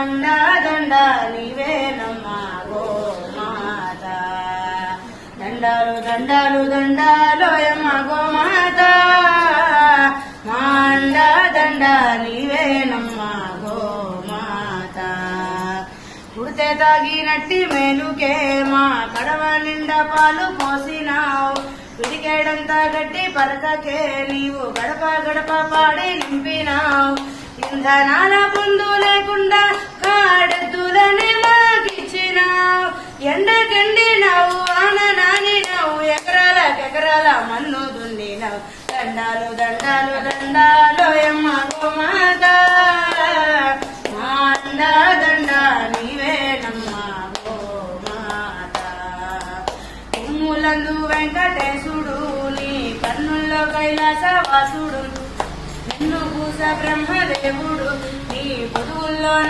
అండా దండ నీవేనమ్మా గోమాత దండాలు దండాలు దండాలోయమ్మ గోమాత మా అండా దండ నీవేనమ్మా గోమాత పుడితే తాగినట్టి మేలుకే మా కడవ నిండా పాలు పోసినావు పిడికేడంతా గట్టి పలకకే నీవు గడప గడప పాడి నింపినావు ఇంధనాల పొందు లేకుండా కాడెద్దులని మాకిచ్చినావు ఎండకెండినావు ఆన నానినావు ఎకరాల మన్ను దున్నినావు దండాలు దండాలు దండాలోయమ్మ గోమాత మా అండా దండ నీవేనమ్మా గోమాత కొమ్ములందు వెంకటేశుడు నీ కన్నుల్లో కైలాసవాసుడు నిన్ను పూస బ్రహ్మదేవుడు